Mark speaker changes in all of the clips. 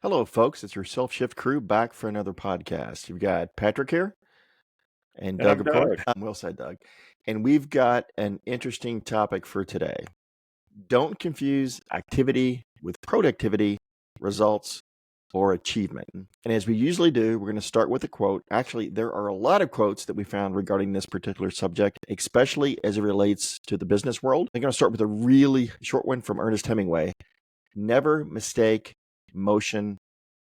Speaker 1: Hello, folks. It's your Self Shift crew back for another podcast. You've got Patrick here and
Speaker 2: And
Speaker 1: Doug,
Speaker 2: I'm
Speaker 1: of course.
Speaker 2: Doug.
Speaker 1: Well said, Doug. And we've got an interesting topic for today. Don't confuse activity with productivity, results, or achievement. And as we usually do, we're going to start with a quote. Actually, there are a lot of quotes that we found regarding this particular subject, especially as it relates to the business world. I'm going to start with a really short one from Ernest Hemingway. Never mistake motion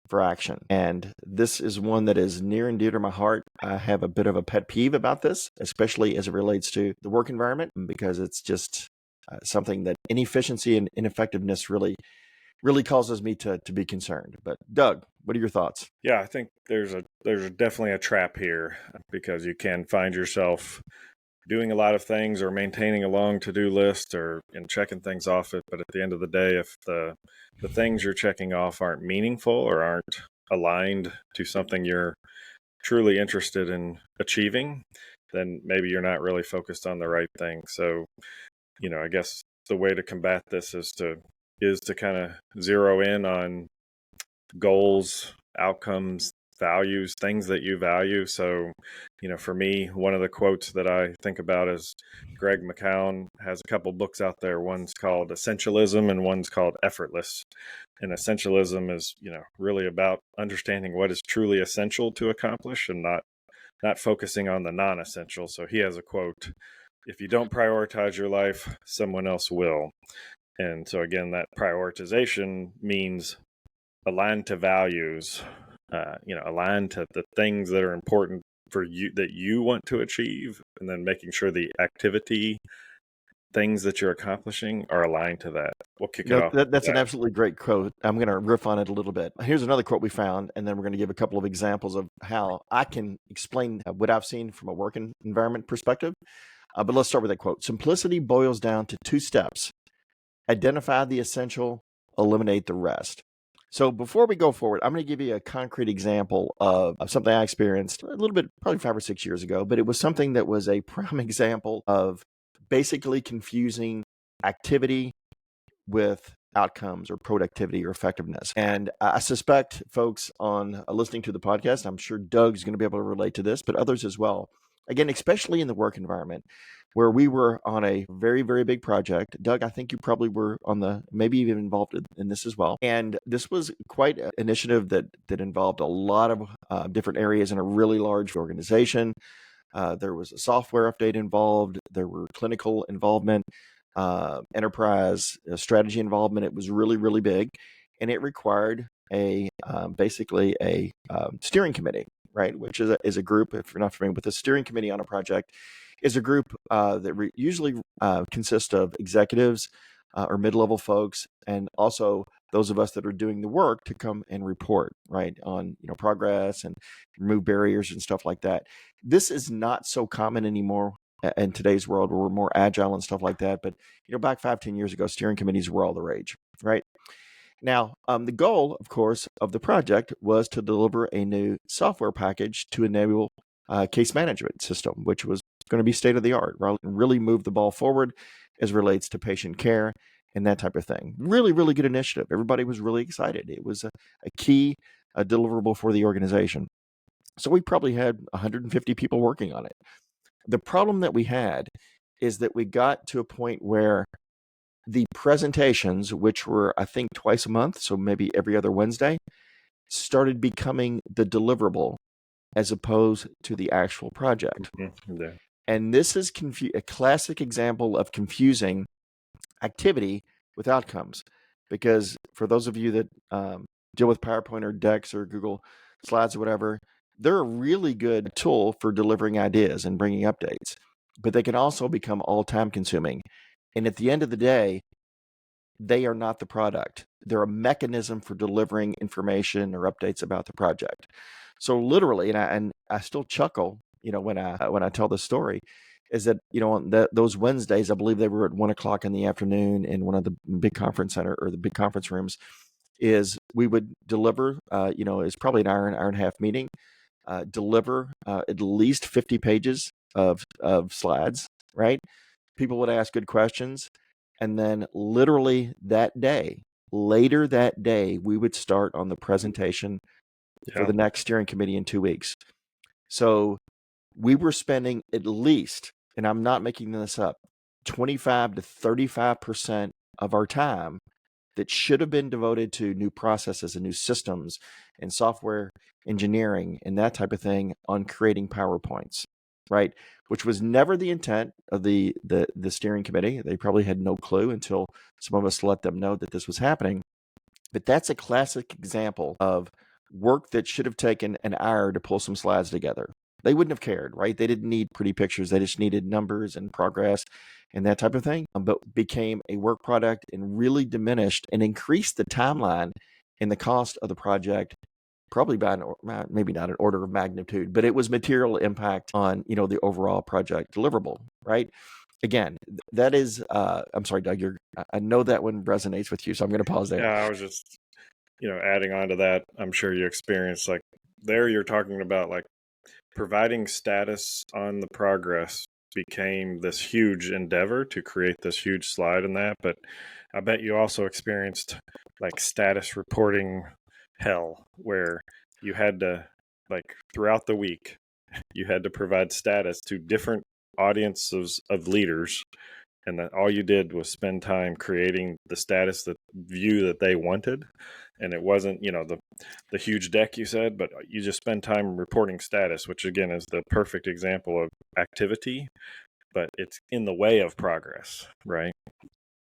Speaker 1: for action. And this is one that is near and dear to my heart. I have a bit of a pet peeve about this, especially as it relates to the work environment, because it's just something that inefficiency and ineffectiveness really causes me to be concerned. But Doug, what are your thoughts?
Speaker 2: Yeah, I think there's definitely a trap here because you can find yourself doing a lot of things or maintaining a long to-do list or checking things off it. But at the end of the day, if the things you're checking off aren't meaningful or aren't aligned to something you're truly interested in achieving, then maybe you're not really focused on the right thing. So, I guess the way to combat this is to kind of zero in on goals, outcomes, values, things that you value. So, for me, one of the quotes that I think about is Greg McCown has a couple books out there. One's called Essentialism and one's called Effortless. And essentialism is, really about understanding what is truly essential to accomplish and not focusing on the non-essential. So he has a quote, "If you don't prioritize your life, someone else will." And so again, that prioritization means aligned to values, aligned to the things that are important for you that you want to achieve, and then making sure the activity things that you're accomplishing are aligned to that. We'll kick it off.
Speaker 1: That's an absolutely great quote. I'm going to riff on it a little bit. Here's another quote we found, and then we're going to give a couple of examples of how I can explain what I've seen from a working environment perspective. But let's start with that quote. Simplicity boils down to two steps. Identify the essential, eliminate the rest. So before we go forward, I'm going to give you a concrete example of something I experienced a little bit, probably 5 or 6 years ago, but it was something that was a prime example of basically confusing activity with outcomes or productivity or effectiveness. And I suspect folks on listening to the podcast, I'm sure Doug's going to be able to relate to this, but others as well. Again, especially in the work environment where we were on a very, very big project. Doug, I think you probably were maybe even involved in this as well. And this was quite an initiative that involved a lot of different areas in a really large organization. There was a software update involved. There were clinical involvement, enterprise strategy involvement. It was really, really big. And it required basically a steering committee, right? Which is a group, if you're not familiar with a steering committee on a project, is a group that usually consists of executives or mid-level folks, and also those of us that are doing the work to come and report, right, on progress and remove barriers and stuff like that. This is not so common anymore in today's world where we're more agile and stuff like that. But back 5-10 years ago, steering committees were all the rage, right? Now, the goal, of course, of the project was to deliver a new software package to enable case management system, which was going to be state of the art, right? And really move the ball forward as relates to patient care and that type of thing. Really, really good initiative. Everybody was really excited. It was a key deliverable for the organization. So we probably had 150 people working on it. The problem that we had is that we got to a point where the presentations, which were, I think, twice a month, so maybe every other Wednesday, started becoming the deliverable as opposed to the actual project.
Speaker 2: Mm-hmm. Yeah.
Speaker 1: And this is a classic example of confusing activity with outcomes. Because for those of you that deal with PowerPoint or Decks or Google Slides or whatever, they're a really good tool for delivering ideas and bringing updates. But they can also become all time consuming. And at the end of the day, they are not the product. They're a mechanism for delivering information or updates about the project. So literally, and I still chuckle, when I tell this story, is that on those Wednesdays, I believe they were at 1:00 in the afternoon in one of the big conference center or the big conference rooms. Is we would deliver, it's probably an hour and a half meeting, deliver at least 50 pages of slides, right? People would ask good questions. And then literally that day, later that day, we would start on the presentation for
Speaker 2: Yeah.
Speaker 1: the next steering committee in 2 weeks. So we were spending at least, and I'm not making this up, 25 to 35% of our time that should have been devoted to new processes and new systems and software engineering and that type of thing on creating PowerPoints, right? Which was never the intent of the steering committee. They probably had no clue until some of us let them know that this was happening. But that's a classic example of work that should have taken an hour to pull some slides together. They wouldn't have cared, right? They didn't need pretty pictures. They just needed numbers and progress and that type of thing, but became a work product and really diminished and increased the timeline and the cost of the project probably by maybe not an order of magnitude, but it was material impact on, the overall project deliverable, right? Again, that is, I'm sorry, Doug, I know that one resonates with you, so I'm going to pause there.
Speaker 2: Yeah, I was just, adding on to that. I'm sure you experienced like there you're talking about like providing status on the progress became this huge endeavor to create this huge slide in that. But I bet you also experienced like status reporting hell where you had to, like, throughout the week, you had to provide status to different audiences of leaders, and that all you did was spend time creating the status that view that they wanted. And it wasn't, the huge deck you said, but you just spend time reporting status, which again is the perfect example of activity, but it's in the way of progress, right?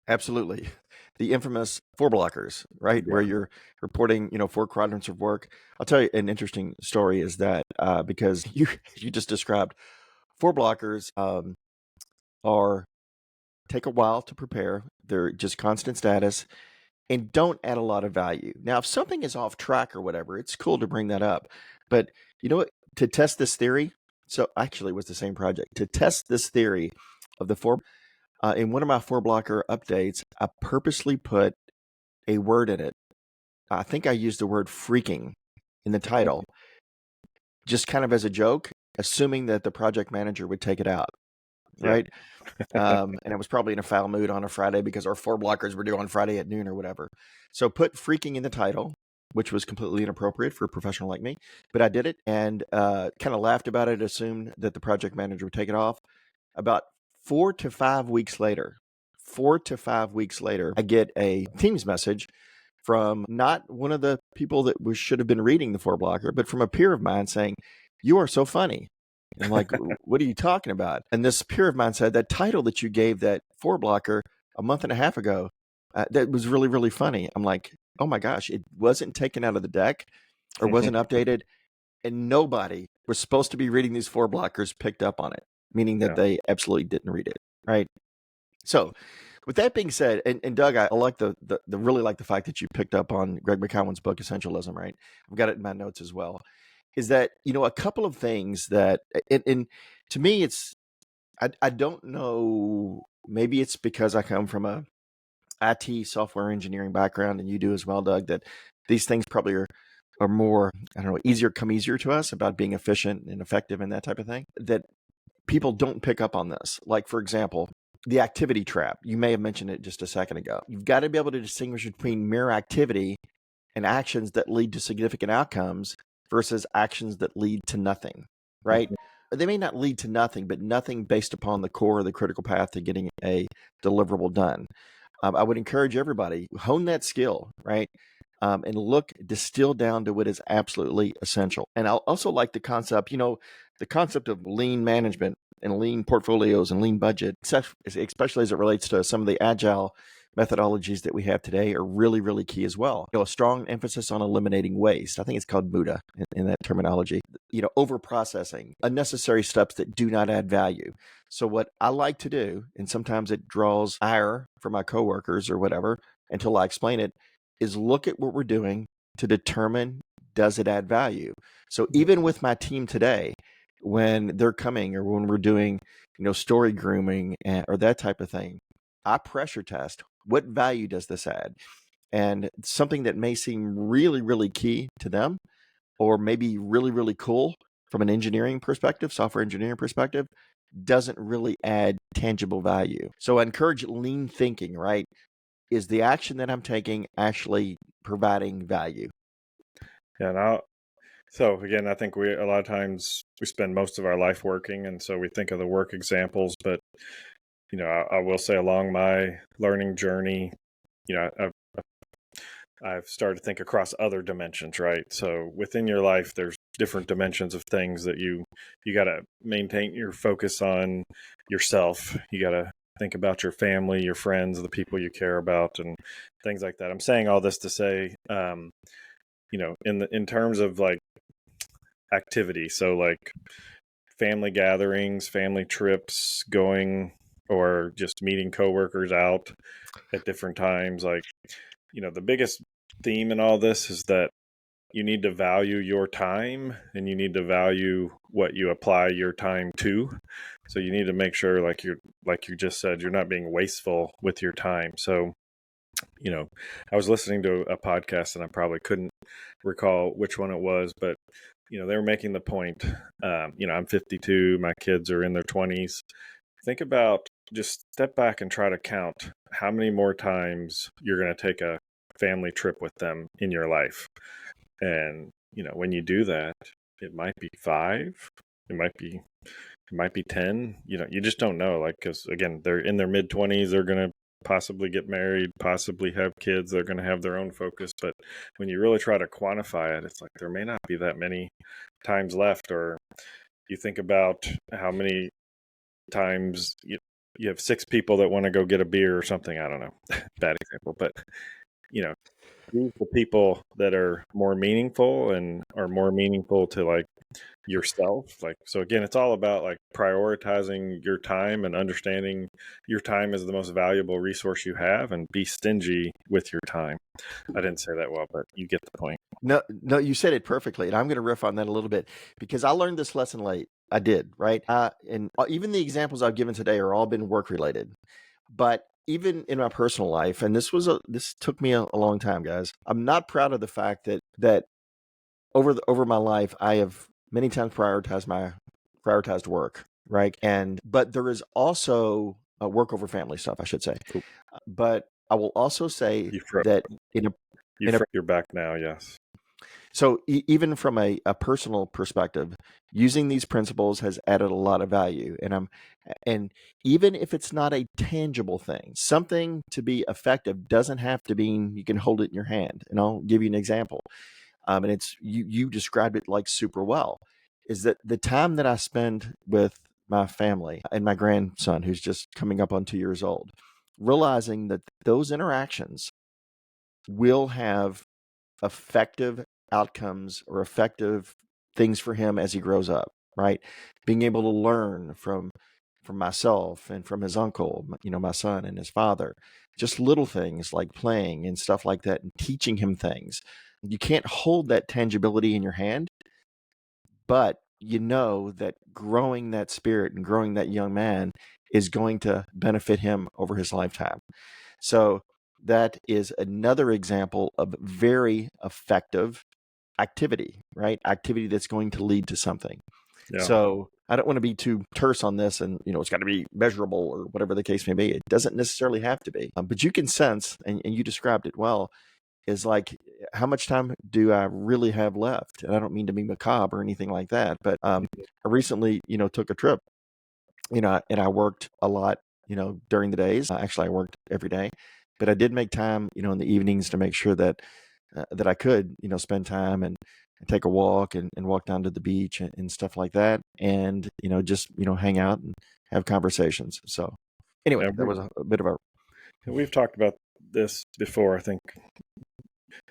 Speaker 1: Absolutely. The infamous four blockers, right?
Speaker 2: Yeah.
Speaker 1: Where you're reporting, 4 quadrants of work. I'll tell you an interesting story is that because you just described 4 blockers are take a while to prepare. They're just constant status and don't add a lot of value. Now, if something is off track or whatever, it's cool to bring that up. But you know what? To test this theory, so actually it was the same project. To test this theory of the four, in one of my 4 blocker updates, I purposely put a word in it. I think I used the word freaking in the title, just kind of as a joke, assuming that the project manager would take it out,
Speaker 2: Yeah.
Speaker 1: right? And I was probably in a foul mood on a Friday because our 4 blockers were due on Friday at noon or whatever. So put freaking in the title, which was completely inappropriate for a professional like me, but I did it and kind of laughed about it, assumed that the project manager would take it off. About 4 to 5 weeks later, I get a Teams message from not one of the people that should have been reading the 4 blocker, but from a peer of mine saying, "You are so funny." And I'm like, "What are you talking about?" And this peer of mine said, "That title that you gave that 4 blocker a month and a half ago, that was really, really funny." I'm like, "Oh my gosh, it wasn't taken out of the deck or wasn't updated." And nobody was supposed to be reading these 4 blockers picked up on it, meaning that
Speaker 2: Yeah.
Speaker 1: they absolutely didn't read it. Right. So with that being said, and Doug, I like the really like the fact that you picked up on Greg McCowan's book, Essentialism, right? I've got it in my notes as well. Is that, a couple of things that, and to me, I don't know, maybe it's because I come from a IT software engineering background and you do as well, Doug, that these things probably are more, I don't know, easier to us about being efficient and effective and that type of thing, that people don't pick up on this. Like, for example, the activity trap. You may have mentioned it just a second ago. You've got to be able to distinguish between mere activity and actions that lead to significant outcomes versus actions that lead to nothing, right? They may not lead to nothing, but nothing based upon the core of the critical path to getting a deliverable done. I would encourage everybody, hone that skill, right? And distill down to what is absolutely essential. And I'll also like the concept, the concept of lean management and lean portfolios and lean budget, especially as it relates to some of the agile methodologies that we have today, are really, really key as well. A strong emphasis on eliminating waste. I think it's called Muda in that terminology. Over processing, unnecessary steps that do not add value. So what I like to do, and sometimes it draws ire from my coworkers or whatever until I explain it, is look at what we're doing to determine, does it add value? So even with my team today, when they're coming or when we're doing, story grooming or that type of thing, I pressure test, what value does this add? And something that may seem really, really key to them, or maybe really, really cool from an engineering perspective, software engineering perspective, doesn't really add tangible value. So I encourage lean thinking, right? is the action that I'm taking actually providing value?
Speaker 2: Yeah, and so again, I think a lot of times we spend most of our life working, and so we think of the work examples. But I will say along my learning journey, I've started to think across other dimensions, right? So within your life, there's different dimensions of things that you got to maintain your focus on yourself. You got to think about your family, your friends, the people you care about, and things like that. I'm saying all this to say, in terms of like activity, so like family gatherings, family trips, going or just meeting coworkers out at different times, like the biggest theme in all this is that you need to value your time and you need to value what you apply your time to. So you need to make sure, like you just said, you're not being wasteful with your time. So, I was listening to a podcast and I probably couldn't recall which one it was, but they were making the point. I'm 52, my kids are in their 20s. Think about, just step back and try to count how many more times you're going to take a family trip with them in your life. And, when you do that, it might be 5, it might be 10, you just don't know. Like, cause again, they're in their mid 20s, they're going to possibly get married, possibly have kids, they're going to have their own focus. But when you really try to quantify it, it's like, there may not be that many times left. Or you think about how many times you have 6 people that want to go get a beer or something. I don't know, bad example, but these are the people that are more meaningful and are more meaningful to like yourself. Like, so again, it's all about like prioritizing your time and understanding your time is the most valuable resource you have, and be stingy with your time. I didn't say that well, but you get the point.
Speaker 1: No, no, you said it perfectly, and I'm going to riff on that a little bit because I learned this lesson late. I did, right? And even the examples I've given today are all been work related, but even in my personal life, and this took me a long time, guys. I'm not proud of the fact that over my life, I have many times prioritized work, right? But there is also work over family stuff, I should say.
Speaker 2: Oop,
Speaker 1: But I will also say
Speaker 2: you froze.
Speaker 1: that in a
Speaker 2: You're back now. Yes.
Speaker 1: so even from a personal perspective, using these principles has added a lot of value. And even if it's not a tangible thing, something to be effective doesn't have to be you can hold it in your hand. And I'll give you an example. And it's you described it like super well. Is that the time that I spend with my family and my grandson, who's just coming up on 2 years old, realizing that those interactions will have effective outcomes or effective things for him as he grows up, right? Being able to learn from myself and from his uncle, my son and his father, just little things like playing and stuff like that, and teaching him things. You can't hold that tangibility in your hand, but you know that growing that spirit and growing that young man is going to benefit him over his lifetime. So that is another example of very effective activity, right? Activity that's going to lead to something.
Speaker 2: Yeah.
Speaker 1: So I don't want to be too terse on this and, it's got to be measurable or whatever the case may be. It doesn't necessarily have to be. But you can sense, and you described it well, is like, how much time do I really have left? And I don't mean to be macabre or anything like that, but I recently, took a trip, and I worked a lot, during the days. Actually, I worked every day, but I did make time, in the evenings to make sure that I could, spend time and take a walk and walk down to the beach and stuff like that. And, just, hang out and have conversations. So anyway,
Speaker 2: Yeah,
Speaker 1: that was a bit of a,
Speaker 2: we've talked about this before. I think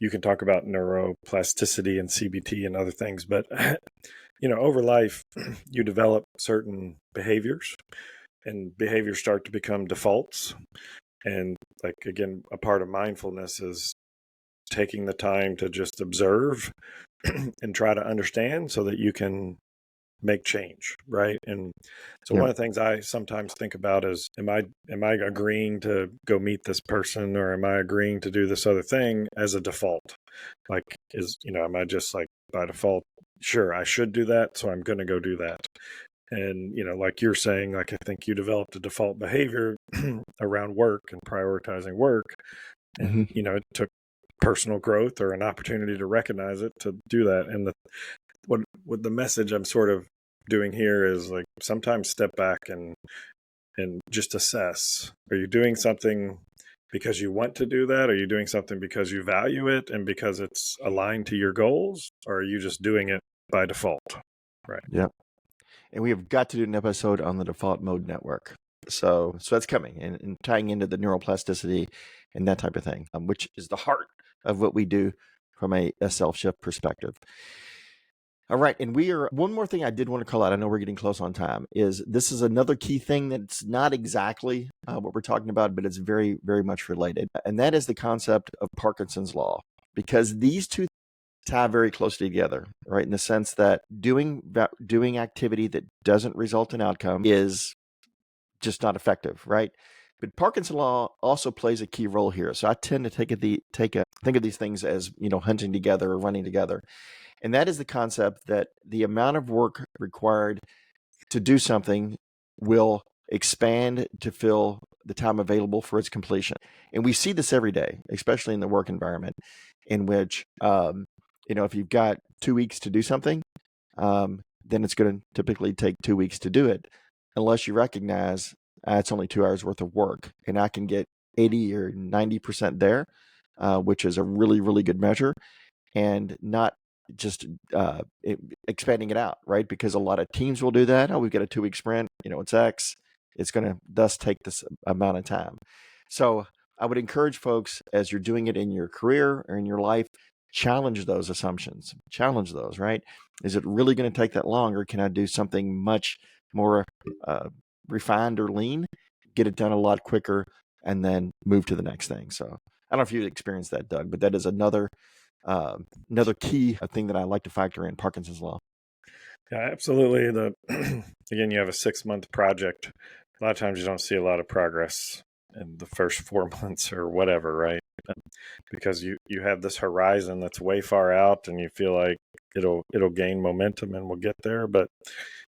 Speaker 2: you can talk about neuroplasticity and CBT and other things, but over life, you develop certain behaviors, and behaviors start to become defaults. And like, again, a part of mindfulness is taking the time to just observe and try to understand so that you can make change, right? And so
Speaker 1: yeah.
Speaker 2: one of the things I sometimes think about is, am I agreeing to go meet this person, or am I agreeing to do this other thing as a default? Like, am I just like by default, sure, I should do that, so I'm going to go do that? And, like you're saying, like I think you developed a default behavior around work and prioritizing work.
Speaker 1: Hmm.
Speaker 2: And, it took personal growth or an opportunity to recognize it to do that. And what the message I'm sort of doing here is like sometimes step back and just assess. Are you doing something because you want to do that? Are you doing something because you value it and because it's aligned to your goals? Or are you just doing it by default? Right.
Speaker 1: Yeah. And we have got to do an episode on the default mode network. So that's coming and tying into the neuroplasticity and that type of thing, which is the heart of what we do from a self-shift perspective. All right. And one more thing I did want to call out, I know we're getting close on time, is this is another key thing that's not exactly what we're talking about, but it's very, very much related. And that is the concept of Parkinson's law, because these two tie very closely together, right? In the sense that doing activity that doesn't result in outcome is just not effective, right? But Parkinson's law also plays a key role here. So I tend to think of these things as, hunting together or running together. And that is the concept that the amount of work required to do something will expand to fill the time available for its completion. And we see this every day, especially in the work environment, in which, if you've got 2 weeks to do something, then it's going to typically take 2 weeks to do it, unless you recognize it's only 2 hours worth of work and I can get 80 or 90% there, which is a really, really good measure, and not just expanding it out, right? Because a lot of teams will do that. Oh, we've got a 2-week sprint, it's X. It's going to thus take this amount of time. So I would encourage folks, as you're doing it in your career or in your life, challenge those assumptions, challenge those, right? Is it really going to take that long, or can I do something much more refined or lean, get it done a lot quicker, and then move to the next thing? So I don't know if you've experienced that, Doug, but that is another key thing that I like to factor in Parkinson's law.
Speaker 2: Yeah, absolutely. Again, you have a 6-month project. A lot of times you don't see a lot of progress in the first 4 months or whatever, right? Because you have this horizon that's way far out, and you feel like it'll gain momentum and we'll get there. But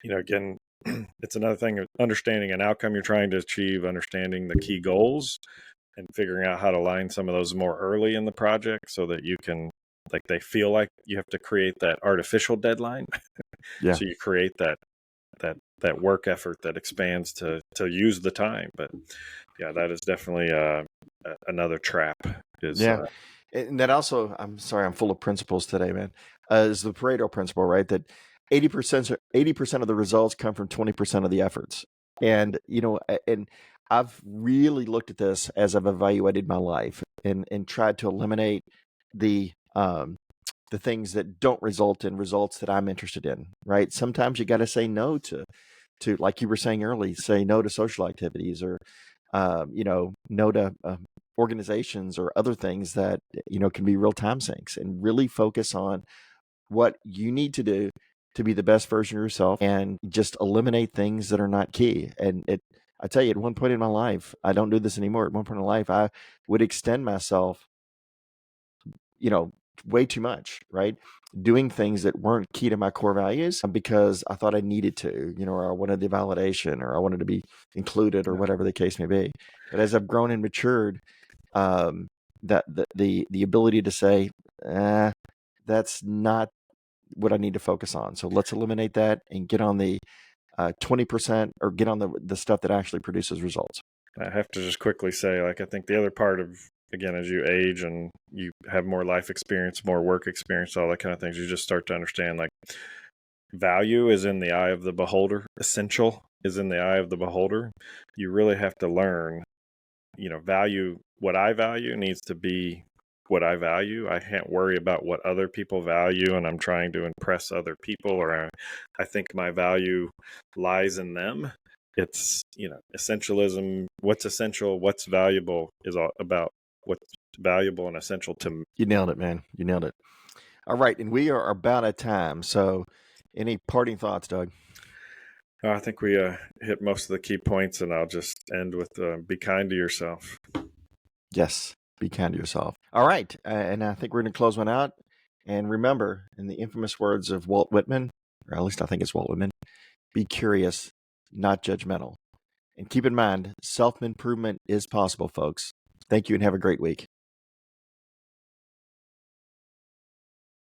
Speaker 2: again, it's another thing of understanding an outcome you're trying to achieve, understanding the key goals, and figuring out how to line some of those more early in the project so that you can, like, they feel like you have to create that artificial deadline.
Speaker 1: Yeah.
Speaker 2: So you create that work effort that expands to use the time. But yeah, that is definitely another trap.
Speaker 1: Yeah. And that also, I'm sorry, I'm full of principles today, man. Is the Pareto principle, right? That 80% of the results come from 20% of the efforts. And, and I've really looked at this as I've evaluated my life and tried to eliminate the things that don't result in results that I'm interested in, right? Sometimes you got to say no to, like you were saying early, say no to social activities, or, no to organizations or other things that, can be real time sinks, and really focus on what you need to do to be the best version of yourself, and just eliminate things that are not key. And I tell you, at one point in my life, I don't do this anymore. At one point in my life, I would extend myself, way too much, right? Doing things that weren't key to my core values because I thought I needed to, or I wanted the validation, or I wanted to be included, or whatever the case may be. But as I've grown and matured, that the ability to say, that's not what I need to focus on. So let's eliminate that and get on the 20%, or get on the stuff that actually produces results.
Speaker 2: I have to just quickly say, like, I think the other part of, again, as you age and you have more life experience, more work experience, all that kind of things, you just start to understand, like, value is in the eye of the beholder. Essential is in the eye of the beholder. You really have to learn, value. What I value needs to be what I value. I can't worry about what other people value and I'm trying to impress other people, or I think my value lies in them. It's, essentialism. What's essential, what's valuable is all about what's valuable and essential to me.
Speaker 1: You nailed it, man. You nailed it. All right. And we are about at time. So any parting thoughts, Doug?
Speaker 2: I think we hit most of the key points, and I'll just end with be kind to yourself.
Speaker 1: Yes. Be kind to yourself. All right. And I think we're going to close one out. And remember, in the infamous words of Walt Whitman, or at least I think it's Walt Whitman, Be curious, not judgmental. And keep in mind, self-improvement is possible, folks. Thank you and have a great week.